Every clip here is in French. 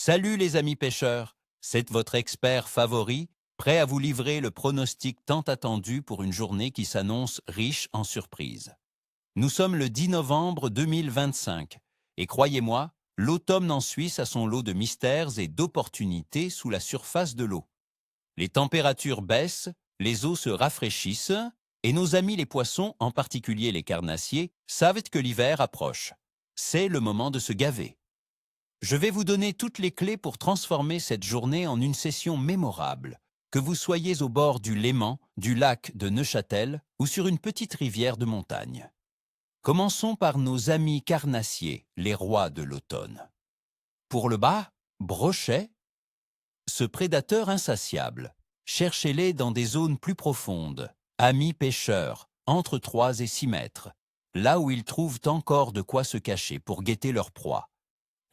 Salut les amis pêcheurs, c'est votre expert favori, prêt à vous livrer le pronostic tant attendu pour une journée qui s'annonce riche en surprises. Nous sommes le 10 novembre 2025 et croyez-moi, l'automne en Suisse a son lot de mystères et d'opportunités sous la surface de l'eau. Les températures baissent, les eaux se rafraîchissent et nos amis les poissons, en particulier les carnassiers, savent que l'hiver approche. C'est le moment de se gaver. Je vais vous donner toutes les clés pour transformer cette journée en une session mémorable, que vous soyez au bord du Léman, du lac de Neuchâtel ou sur une petite rivière de montagne. Commençons par nos amis carnassiers, les rois de l'automne. Pour le bas, brochet, ce prédateur insatiable. Cherchez-les dans des zones plus profondes, amis pêcheurs, entre 3 et 6 mètres, là où ils trouvent encore de quoi se cacher pour guetter leur proie.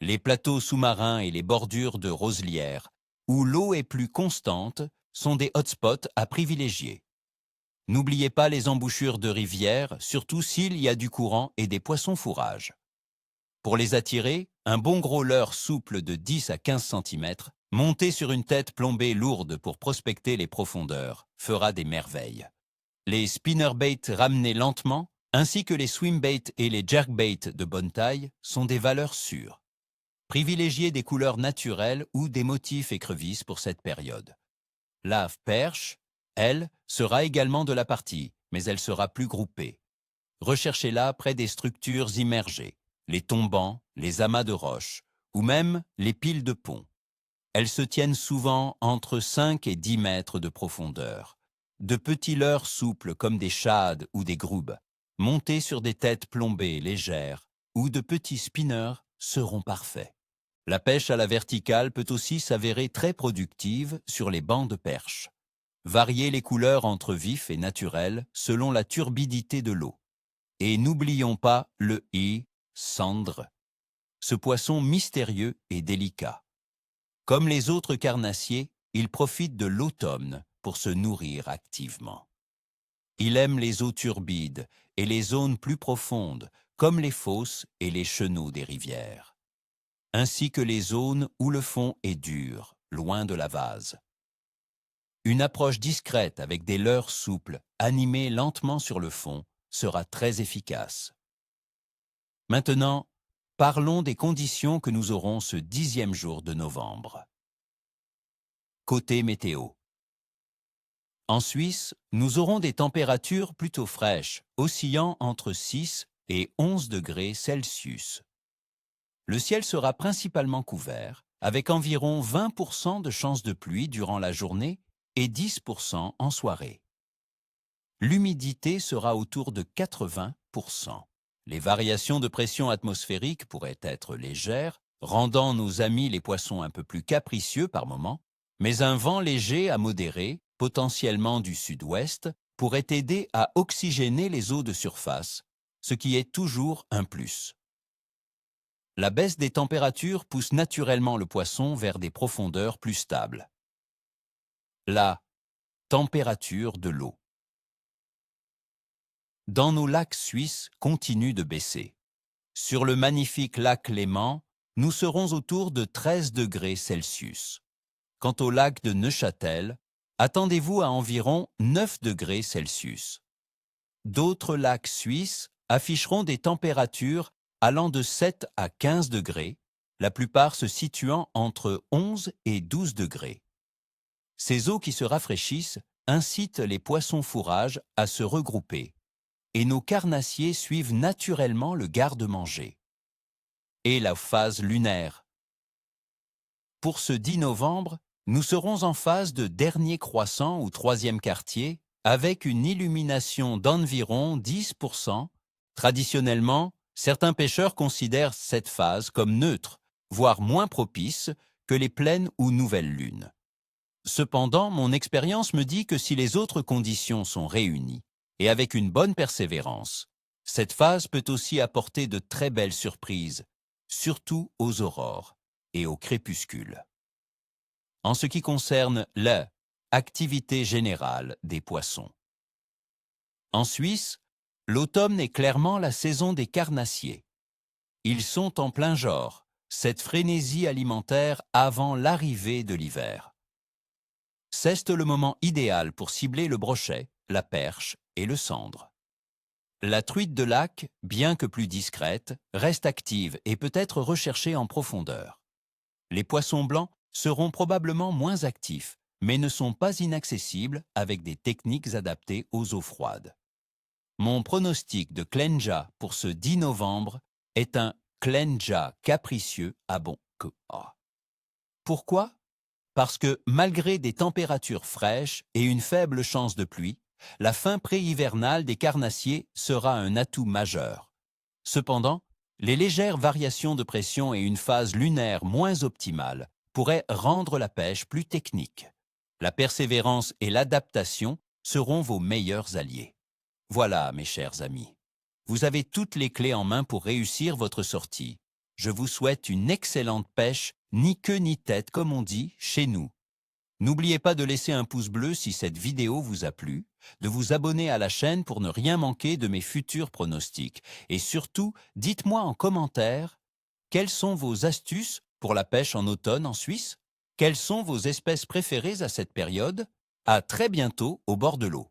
Les plateaux sous-marins et les bordures de roselières, où l'eau est plus constante, sont des hotspots à privilégier. N'oubliez pas les embouchures de rivières, surtout s'il y a du courant et des poissons fourrages. Pour les attirer, un bon gros leurre souple de 10 à 15 cm, monté sur une tête plombée lourde pour prospecter les profondeurs, fera des merveilles. Les spinnerbaits ramenés lentement, ainsi que les swimbaits et les jerkbaits de bonne taille, sont des valeurs sûres. Privilégiez des couleurs naturelles ou des motifs écrevisses pour cette période. La perche, elle, sera également de la partie, mais elle sera plus groupée. Recherchez-la près des structures immergées, les tombants, les amas de roches, ou même les piles de ponts. Elles se tiennent souvent entre 5 et 10 mètres de profondeur. De petits leurres souples comme des shades ou des groubes, montés sur des têtes plombées légères, ou de petits spinners seront parfaits. La pêche à la verticale peut aussi s'avérer très productive sur les bancs de perche. Variez les couleurs entre vifs et naturels selon la turbidité de l'eau. Et n'oublions pas le cendre, ce poisson mystérieux et délicat. Comme les autres carnassiers, il profite de l'automne pour se nourrir activement. Il aime les eaux turbides et les zones plus profondes, comme les fosses et les chenaux des rivières, ainsi que les zones où le fond est dur, loin de la vase. Une approche discrète avec des leurres souples, animés lentement sur le fond, sera très efficace. Maintenant, parlons des conditions que nous aurons ce 10e jour de novembre. Côté météo. En Suisse, nous aurons des températures plutôt fraîches, oscillant entre 6 et 11 degrés Celsius. Le ciel sera principalement couvert, avec environ 20% de chances de pluie durant la journée et 10% en soirée. L'humidité sera autour de 80%. Les variations de pression atmosphérique pourraient être légères, rendant nos amis les poissons un peu plus capricieux par moments, mais un vent léger à modéré, potentiellement du sud-ouest, pourrait aider à oxygéner les eaux de surface, ce qui est toujours un plus. La baisse des températures pousse naturellement le poisson vers des profondeurs plus stables. La température de l'eau. Dans nos lacs suisses continue de baisser. Sur le magnifique lac Léman, nous serons autour de 13 degrés Celsius. Quant au lac de Neuchâtel, attendez-vous à environ 9 degrés Celsius. D'autres lacs suisses afficheront des températures allant de 7 à 15 degrés, la plupart se situant entre 11 et 12 degrés. Ces eaux qui se rafraîchissent incitent les poissons fourrages à se regrouper, et nos carnassiers suivent naturellement le garde-manger. Et la phase lunaire. Pour ce 10 novembre, nous serons en phase de dernier croissant ou troisième quartier avec une illumination d'environ 10%. Traditionnellement, certains pêcheurs considèrent cette phase comme neutre, voire moins propice que les pleines ou nouvelles lunes. Cependant, mon expérience me dit que si les autres conditions sont réunies, et avec une bonne persévérance, cette phase peut aussi apporter de très belles surprises, surtout aux aurores et au crépuscule. En ce qui concerne l'activité générale des poissons. En Suisse, l'automne est clairement la saison des carnassiers. Ils sont en plein genre, cette frénésie alimentaire avant l'arrivée de l'hiver. C'est le moment idéal pour cibler le brochet, la perche et le cendre. La truite de lac, bien que plus discrète, reste active et peut être recherchée en profondeur. Les poissons blancs seront probablement moins actifs, mais ne sont pas inaccessibles avec des techniques adaptées aux eaux froides. Mon pronostic de Clenja pour ce 10 novembre est un Clenja capricieux à bon que A. Pourquoi? Parce que malgré des températures fraîches et une faible chance de pluie, la fin pré-hivernale des carnassiers sera un atout majeur. Cependant, les légères variations de pression et une phase lunaire moins optimale pourraient rendre la pêche plus technique. La persévérance et l'adaptation seront vos meilleurs alliés. Voilà, mes chers amis. Vous avez toutes les clés en main pour réussir votre sortie. Je vous souhaite une excellente pêche, ni queue ni tête, comme on dit chez nous. N'oubliez pas de laisser un pouce bleu si cette vidéo vous a plu, de vous abonner à la chaîne pour ne rien manquer de mes futurs pronostics. Et surtout, dites-moi en commentaire quelles sont vos astuces pour la pêche en automne en Suisse? Quelles sont vos espèces préférées à cette période? À très bientôt au bord de l'eau.